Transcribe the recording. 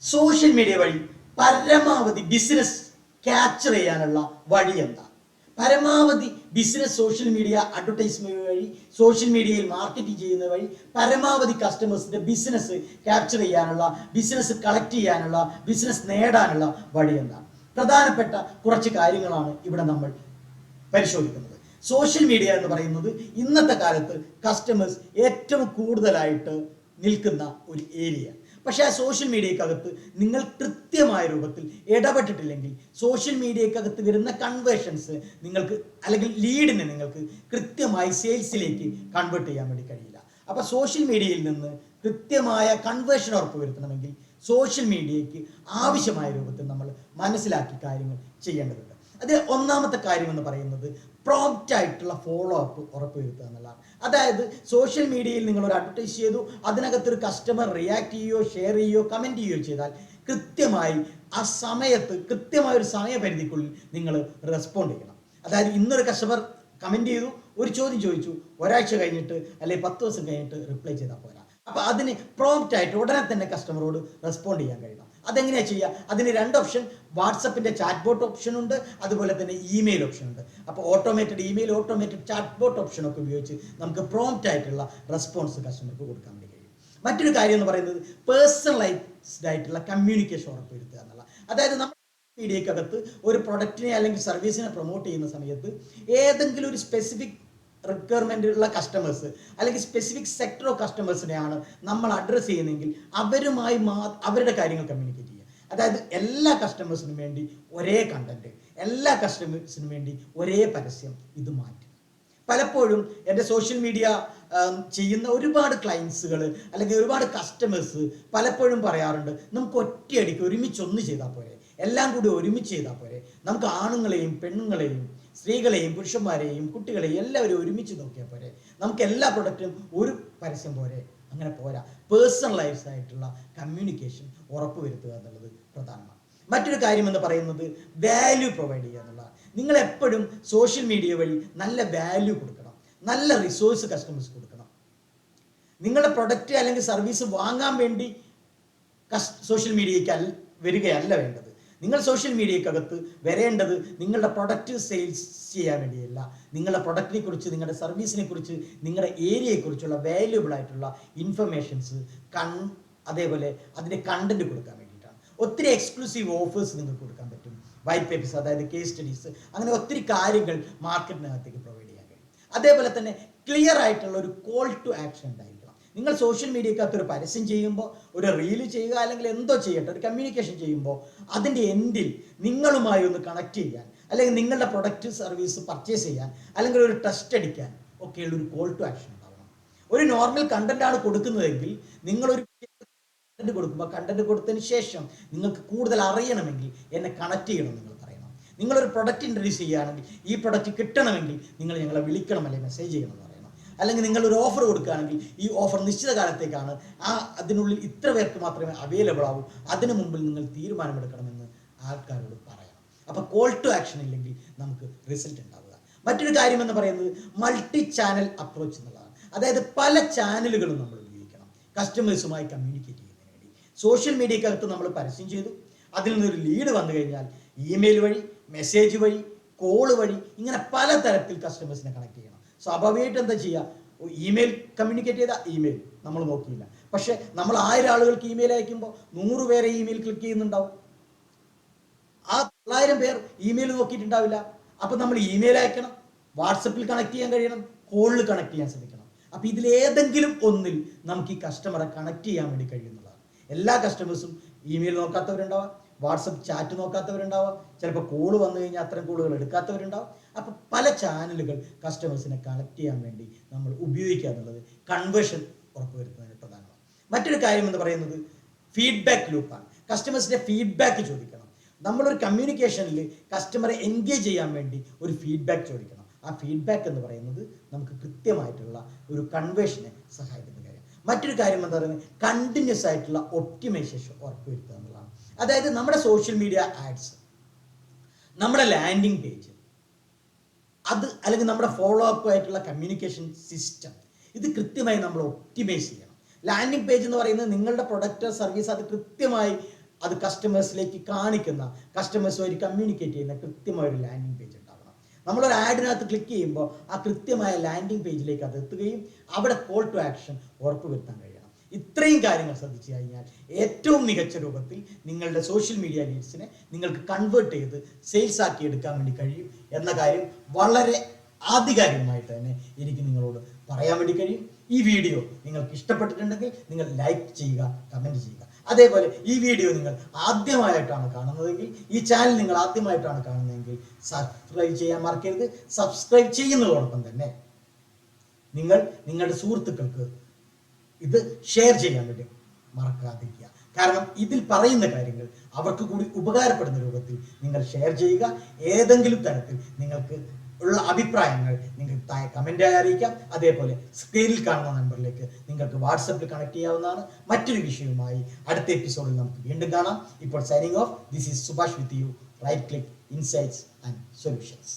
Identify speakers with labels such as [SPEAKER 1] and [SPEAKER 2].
[SPEAKER 1] Social media വഴി പരമാവധി business capture ചെയ്യാനുള്ള വഴി എന്താ? പരമാവധി ബിസിനസ് സോഷ്യൽ മീഡിയ അഡ്വർടൈസ്മെന്റ് വഴി, സോഷ്യൽ മീഡിയയിൽ മാർക്കറ്റിംഗ് ചെയ്യുന്ന വഴി പരമാവധി കസ്റ്റമേഴ്സിന്റെ ബിസിനസ് ക്യാപ്ചർ ചെയ്യാനുള്ള, ബിസിനസ് കളക്ട് ചെയ്യാനുള്ള, ബിസിനസ് നേടാനുള്ള വഴി എന്താണ്? പ്രധാനപ്പെട്ട കുറച്ച് കാര്യങ്ങളാണ് ഇവിടെ നമ്മൾ പരിശോധിക്കുന്നത്. സോഷ്യൽ മീഡിയ എന്ന് പറയുന്നത് ഇന്നത്തെ കാലത്ത് കസ്റ്റമേഴ്സ് ഏറ്റവും കൂടുതലായിട്ട് നിൽക്കുന്ന ഒരു ഏരിയ. പക്ഷേ ആ സോഷ്യൽ മീഡിയക്കകത്ത് നിങ്ങൾ കൃത്യമായ രൂപത്തിൽ ഇടപെട്ടിട്ടില്ലെങ്കിൽ സോഷ്യൽ മീഡിയക്കകത്ത് വരുന്ന കൺവേർഷൻസ് നിങ്ങൾക്ക്, അല്ലെങ്കിൽ ലീഡിനെ നിങ്ങൾക്ക് കൃത്യമായി സെയിൽസിലേക്ക് കൺവേർട്ട് ചെയ്യാൻ വേണ്ടി കഴിയില്ല. അപ്പോൾ സോഷ്യൽ മീഡിയയിൽ നിന്ന് കൃത്യമായ കൺവേർഷൻ ഉറപ്പുവരുത്തണമെങ്കിൽ സോഷ്യൽ മീഡിയയ്ക്ക് ആവശ്യമായ രൂപത്തിൽ നമ്മൾ മനസ്സിലാക്കി കാര്യങ്ങൾ ചെയ്യേണ്ടതുണ്ട്. അതിൽ ഒന്നാമത്തെ കാര്യം എന്ന് പറയുന്നത് പ്രോംപ്റ്റ് ആയിട്ടുള്ള ഫോളോ അപ്പ് ഉറപ്പുവരുത്തുക എന്നുള്ളതാണ്. അതായത് സോഷ്യൽ മീഡിയയിൽ നിങ്ങൾ ഒരു അഡ്വർടൈസ് ചെയ്തു, അതിനകത്തൊരു കസ്റ്റമർ റിയാക്ട് ചെയ്യുകയോ ഷെയർ ചെയ്യുകയോ കമൻറ്റ് ചെയ്യുകയോ ചെയ്താൽ കൃത്യമായി ആ സമയത്ത്, കൃത്യമായ ഒരു സമയപരിധിക്കുള്ളിൽ നിങ്ങൾ റെസ്പോണ്ട് ചെയ്യണം. അതായത് ഇന്നൊരു കസ്റ്റമർ കമൻറ്റ് ചെയ്തു, ഒരു ചോദ്യം ചോദിച്ചു, ഒരാഴ്ച കഴിഞ്ഞിട്ട് അല്ലെങ്കിൽ 10 ദിവസം കഴിഞ്ഞിട്ട് റിപ്ലൈ ചെയ്താൽ പോരാ. അപ്പോൾ അതിന് പ്രോംപ്റ്റ് ആയിട്ട് ഉടനെ തന്നെ കസ്റ്റമറോട് റെസ്പോണ്ട് ചെയ്യാൻ കഴിയണം. അതെങ്ങനെയാണ് ചെയ്യുക? അതിന് 2 ഓപ്ഷൻ, വാട്സപ്പിൻ്റെ ചാറ്റ് ബോട്ട് ഓപ്ഷൻ ഉണ്ട്, അതുപോലെ തന്നെ ഇമെയിൽ ഓപ്ഷൻ ഉണ്ട്. അപ്പോൾ automated email, automated chatbot ഓപ്ഷനൊക്കെ ഉപയോഗിച്ച് നമുക്ക് പ്രോംപ്റ്റ് ആയിട്ടുള്ള റെസ്പോൺസ് കസ്റ്റമർക്ക് കൊടുക്കാൻ വേണ്ടി കഴിയും. മറ്റൊരു കാര്യം എന്ന് പറയുന്നത് പേഴ്സണലൈസ്ഡ് ആയിട്ടുള്ള കമ്മ്യൂണിക്കേഷൻ ഉറപ്പുവരുത്തുക എന്നുള്ള. അതായത് നമ്മൾ മീഡിയക്കകത്ത് ഒരു പ്രൊഡക്റ്റിനെ അല്ലെങ്കിൽ സർവീസിനെ പ്രൊമോട്ട് ചെയ്യുന്ന സമയത്ത് ഏതെങ്കിലും ഒരു സ്പെസിഫിക് റിക്വയർമെൻ്റ് ഉള്ള കസ്റ്റമേഴ്സ് അല്ലെങ്കിൽ സ്പെസിഫിക് സെക്ടർ ഓഫ് കസ്റ്റമേഴ്സിനെയാണ് നമ്മൾ അഡ്രസ്സ് ചെയ്യുന്നതെങ്കിൽ അവരുമായി അവരുടെ കാര്യങ്ങൾ കമ്മ്യൂണിക്കേറ്റ് ചെയ്യുക. അതായത് എല്ലാ കസ്റ്റമേഴ്സിനും വേണ്ടി ഒരേ കണ്ടന്റ്, എല്ലാ കസ്റ്റമേഴ്സിനും വേണ്ടി ഒരേ പരസ്യം, ഇത് മാറ്റുക. പലപ്പോഴും എൻ്റെ സോഷ്യൽ മീഡിയ ചെയ്യുന്ന ഒരുപാട് ക്ലയൻസുകൾ അല്ലെങ്കിൽ ഒരുപാട് കസ്റ്റമേഴ്സ് പലപ്പോഴും പറയാറുണ്ട്, നമുക്ക് ഒറ്റയടിക്ക് ഒരുമിച്ചൊന്ന് ചെയ്താൽ പോരെ, എല്ലാം കൂടി ഒരുമിച്ച് ചെയ്താൽ പോരെ, നമുക്ക് ആണുങ്ങളെയും പെണ്ണുങ്ങളെയും സ്ത്രീകളെയും പുരുഷന്മാരെയും കുട്ടികളെയും എല്ലാവരും ഒരുമിച്ച് നോക്കിയാൽ പോരെ, നമുക്ക് എല്ലാ പ്രൊഡക്റ്റും ഒരു പരസ്യം പോരെ. അങ്ങനെ പോരാ. പേഴ്സണലൈസ്ഡ് ആയിട്ടുള്ള കമ്മ്യൂണിക്കേഷൻ ഉറപ്പുവരുത്തുക എന്നുള്ളത് പ്രധാനമാണ്. മറ്റൊരു കാര്യം എന്ന് പറയുന്നത് വാല്യൂ പ്രൊവൈഡ് ചെയ്യുക എന്നുള്ളതാണ്. നിങ്ങൾ എപ്പോഴും സോഷ്യൽ മീഡിയ വഴി നല്ല വാല്യൂ കൊടുക്കണം, നല്ല റിസോഴ്സ് കസ്റ്റമേഴ്സ് കൊടുക്കണം. നിങ്ങളുടെ പ്രൊഡക്റ്റ് അല്ലെങ്കിൽ സർവീസ് വാങ്ങാൻ വേണ്ടി സോഷ്യൽ മീഡിയയ്ക്ക് വരികയല്ല വേണ്ടത്. നിങ്ങൾ സോഷ്യൽ മീഡിയക്കകത്ത് വരേണ്ടത് നിങ്ങളുടെ പ്രൊഡക്റ്റ് സെയിൽസ് ചെയ്യാൻ വേണ്ടിയല്ല, നിങ്ങളുടെ പ്രൊഡക്റ്റിനെ കുറിച്ച്, നിങ്ങളുടെ സർവീസിനെ കുറിച്ച്, നിങ്ങളുടെ ഏരിയയെക്കുറിച്ചുള്ള വാല്യൂബിൾ ആയിട്ടുള്ള ഇൻഫർമേഷൻസ്, അതേപോലെ അതിൻ്റെ കണ്ടന്റ് കൊടുക്കാൻ വേണ്ടിയിട്ടാണ്. ഒത്തിരി എക്സ്ക്ലൂസീവ് ഓഫേഴ്സ് നിങ്ങൾക്ക് കൊടുക്കാൻ പറ്റും, വൈറ്റ് പേപ്പേഴ്സ്, അതായത് കേസ് സ്റ്റഡീസ്, അങ്ങനെ ഒത്തിരി കാര്യങ്ങൾ മാർക്കറ്റിനകത്തേക്ക് പ്രൊവൈഡ് ചെയ്യാൻ കഴിയും. അതേപോലെ തന്നെ ക്ലിയർ ആയിട്ടുള്ള ഒരു കോൾ ടു ആക്ഷൻ ഉണ്ടായിരിക്കണം. നിങ്ങൾ സോഷ്യൽ മീഡിയക്കകത്ത് ഒരു പരസ്യം ചെയ്യുമ്പോൾ, ഒരു റീല് ചെയ്യുക, അല്ലെങ്കിൽ എന്തോ ചെയ്യട്ടെ, ഒരു കമ്മ്യൂണിക്കേഷൻ ചെയ്യുമ്പോൾ അതിൻ്റെ എൻഡിൽ നിങ്ങളുമായി ഒന്ന് കണക്ട് ചെയ്യാൻ, അല്ലെങ്കിൽ നിങ്ങളുടെ പ്രൊഡക്റ്റ് സർവീസ് പർച്ചേസ് ചെയ്യാൻ, അല്ലെങ്കിൽ ഒരു ടെസ്റ്റ് അടിക്കാൻ ഒക്കെയുള്ള ഒരു കോൾ ടു ആക്ഷൻ ഉണ്ടാവണം. ഒരു നോർമൽ കണ്ടന്റ് ആണ് കൊടുക്കുന്നതെങ്കിൽ നിങ്ങളൊരു കണ്ടന്റ് കൊടുക്കുമ്പോൾ, കണ്ടന്റ് കൊടുത്തതിന് ശേഷം നിങ്ങൾക്ക് കൂടുതൽ അറിയണമെങ്കിൽ എന്നെ കണക്ട് ചെയ്യണം നിങ്ങൾ പറയണം. നിങ്ങളൊരു പ്രൊഡക്റ്റ് ഇൻട്രൊഡ്യൂസ് ചെയ്യുകയാണെങ്കിൽ ഈ പ്രൊഡക്റ്റ് കിട്ടണമെങ്കിൽ നിങ്ങൾ ഞങ്ങളെ വിളിക്കണം, അല്ലെങ്കിൽ മെസ്സേജ് ചെയ്യണം എന്ന് പറയണം. അല്ലെങ്കിൽ നിങ്ങളൊരു ഓഫർ കൊടുക്കുകയാണെങ്കിൽ ഈ ഓഫർ നിശ്ചിത കാലത്തേക്കാണ്, അതിനുള്ളിൽ ഇത്ര പേർക്ക് മാത്രമേ അവൈലബിൾ ആവൂ, അതിനു മുമ്പിൽ നിങ്ങൾ തീരുമാനമെടുക്കണമെന്ന് ആൾക്കാരോട് പറയണം. അപ്പോൾ കോൾ ടു ആക്ഷൻ ഇല്ലെങ്കിൽ നമുക്ക് റിസൾട്ട് ഉണ്ടാവുക. മറ്റൊരു കാര്യം എന്ന് പറയുന്നത് മൾട്ടി ചാനൽ അപ്രോച്ച് എന്നുള്ളതാണ്. അതായത് പല ചാനലുകളും നമ്മൾ ഉപയോഗിക്കണം കസ്റ്റമേഴ്സുമായി കമ്മ്യൂണിക്കേറ്റ് ചെയ്യുന്നതിന് വേണ്ടി. സോഷ്യൽ മീഡിയക്കകത്ത് നമ്മൾ പരസ്യം ചെയ്തു, അതിൽ നിന്നൊരു ലീഡ് വന്നു കഴിഞ്ഞാൽ ഇമെയിൽ വഴി, മെസ്സേജ് വഴി, കോള് വഴി, ഇങ്ങനെ പലതരത്തിൽ കസ്റ്റമേഴ്സിനെ കണക്ട് ചെയ്യണം. സ്വാഭാവികമായിട്ട് എന്താ ചെയ്യുക? ഇമെയിൽ കമ്മ്യൂണിക്കേറ്റ് ചെയ്താൽ ഇമെയിൽ നമ്മൾ നോക്കിയില്ല. പക്ഷെ നമ്മൾ 1000 ആളുകൾക്ക് ഇമെയിൽ അയക്കുമ്പോൾ 100 പേരെ ഇമെയിൽ ക്ലിക്ക് ചെയ്യുന്നുണ്ടാവും, ആ 900 പേർ ഇമെയിൽ നോക്കിയിട്ടുണ്ടാവില്ല. അപ്പം നമ്മൾ ഇമെയിൽ അയക്കണം, വാട്സപ്പിൽ കണക്ട് ചെയ്യാൻ കഴിയണം, കോളിൽ കണക്ട് ചെയ്യാൻ ശ്രമിക്കണം. അപ്പം ഇതിലേതെങ്കിലും ഒന്നിൽ നമുക്ക് ഈ കസ്റ്റമറെ കണക്ട് ചെയ്യാൻ വേണ്ടി കഴിയുന്നതാണ്. എല്ലാ കസ്റ്റമേഴ്സും ഇമെയിൽ നോക്കാത്തവരുണ്ടാവാം, വാട്സപ്പ് ചാറ്റ് നോക്കാത്തവരുണ്ടാവാം, ചിലപ്പോൾ കോള് വന്നു കഴിഞ്ഞാൽ അത്തരം കോളുകൾ എടുക്കാത്തവരുണ്ടാവും. അപ്പോൾ പല ചാനലുകൾ കസ്റ്റമേഴ്സിനെ കണക്ട് ചെയ്യാൻ വേണ്ടി നമ്മൾ ഉപയോഗിക്കുക എന്നുള്ളത് കൺവേർഷൻ ഉറപ്പുവരുത്തുന്നതിന് പ്രധാനമാണ്. മറ്റൊരു കാര്യം എന്ന് പറയുന്നത് ഫീഡ്ബാക്ക് ലൂപ്പാണ്. കസ്റ്റമേഴ്സിൻ്റെ ഫീഡ്ബാക്ക് ചോദിക്കണം. നമ്മളൊരു കമ്മ്യൂണിക്കേഷനിൽ കസ്റ്റമറെ എൻഗേജ് ചെയ്യാൻ വേണ്ടി ഒരു ഫീഡ്ബാക്ക് ചോദിക്കണം. ആ ഫീഡ്ബാക്ക് എന്ന് പറയുന്നത് നമുക്ക് കൃത്യമായിട്ടുള്ള ഒരു കൺവേർഷനെ സഹായിക്കുന്ന കാര്യം. മറ്റൊരു കാര്യം എന്ന് പറയുന്നത് കണ്ടിന്യൂസ് ആയിട്ടുള്ള ഒപ്റ്റിമൈസേഷൻ ഉറപ്പുവരുത്തുക എന്നുള്ളതാണ്. അതായത് നമ്മുടെ സോഷ്യൽ മീഡിയ ആഡ്സ്, നമ്മുടെ ലാൻഡിങ് പേജ്, അത് അല്ലെങ്കിൽ നമ്മുടെ ഫോളോ അപ്പ് ആയിട്ടുള്ള കമ്മ്യൂണിക്കേഷൻ സിസ്റ്റം, ഇത് കൃത്യമായി നമ്മൾ ഒപ്റ്റിമൈസ് ചെയ്യണം. ലാൻഡിങ് പേജ് എന്ന് പറയുന്നത് നിങ്ങളുടെ പ്രൊഡക്റ്റ് സർവീസ് അത് കൃത്യമായി അത് കസ്റ്റമേഴ്സിലേക്ക് കാണിക്കുന്ന, കസ്റ്റമേഴ്സുമായി കമ്മ്യൂണിക്കേറ്റ് ചെയ്യുന്ന കൃത്യമായ ഒരു ലാൻഡിംഗ് പേജ് ഉണ്ടാവണം. നമ്മളൊരു ആഡിനകത്ത് ക്ലിക്ക് ചെയ്യുമ്പോൾ ആ കൃത്യമായ ലാൻഡിംഗ് പേജിലേക്ക് അത് എത്തുകയും അവിടെ കോൾ ടു ആക്ഷൻ ഉറപ്പുവരുത്താൻ കഴിയണം. ഇത്രയും കാര്യങ്ങൾ ശ്രദ്ധിച്ചു കഴിഞ്ഞാൽ ഏറ്റവും മികച്ച രൂപത്തിൽ നിങ്ങളുടെ സോഷ്യൽ മീഡിയ ലീഡ്സിനെ നിങ്ങൾക്ക് കൺവേർട്ട് ചെയ്ത് സെയിൽസ് ആക്കി എടുക്കാൻ വേണ്ടി കഴിയും എന്ന കാര്യം വളരെ ആധികാരികമായിട്ട് തന്നെ എനിക്ക് നിങ്ങളോട് പറയാൻ വേണ്ടി കഴിയും. ഈ വീഡിയോ നിങ്ങൾക്ക് ഇഷ്ടപ്പെട്ടിട്ടുണ്ടെങ്കിൽ നിങ്ങൾ ലൈക്ക് ചെയ്യുക, കമൻറ്റ് ചെയ്യുക. അതേപോലെ ഈ വീഡിയോ നിങ്ങൾ ആദ്യമായിട്ടാണ് കാണുന്നതെങ്കിൽ, ഈ ചാനൽ നിങ്ങൾ ആദ്യമായിട്ടാണ് കാണുന്നതെങ്കിൽ സബ്സ്ക്രൈബ് ചെയ്യാൻ മറക്കരുത്. സബ്സ്ക്രൈബ് ചെയ്യുന്നതോടൊപ്പം തന്നെ നിങ്ങൾ നിങ്ങളുടെ സുഹൃത്തുക്കൾക്ക് ഇത് ഷെയർ ചെയ്യാൻ വേണ്ടി മറക്കാതിരിക്കുക. കാരണം ഇതിൽ പറയുന്ന കാര്യങ്ങൾ അവർക്ക് കൂടി ഉപകാരപ്പെടുന്ന രൂപത്തിൽ നിങ്ങൾ ഷെയർ ചെയ്യുക. ഏതെങ്കിലും തരത്തിൽ നിങ്ങൾക്ക് ഉള്ള അഭിപ്രായങ്ങൾ നിങ്ങൾക്ക് താഴെ കമൻ്റായി അറിയിക്കാം. അതേപോലെ സ്ക്രീനിൽ കാണുന്ന നമ്പറിലേക്ക് നിങ്ങൾക്ക് വാട്സപ്പിൽ കണക്ട് ചെയ്യാവുന്നതാണ്. മറ്റൊരു വിഷയവുമായി അടുത്ത എപ്പിസോഡിൽ നമുക്ക് വീണ്ടും കാണാം. ഇപ്പോൾ signing off. This is Subhash with you. Right click insights and solutions.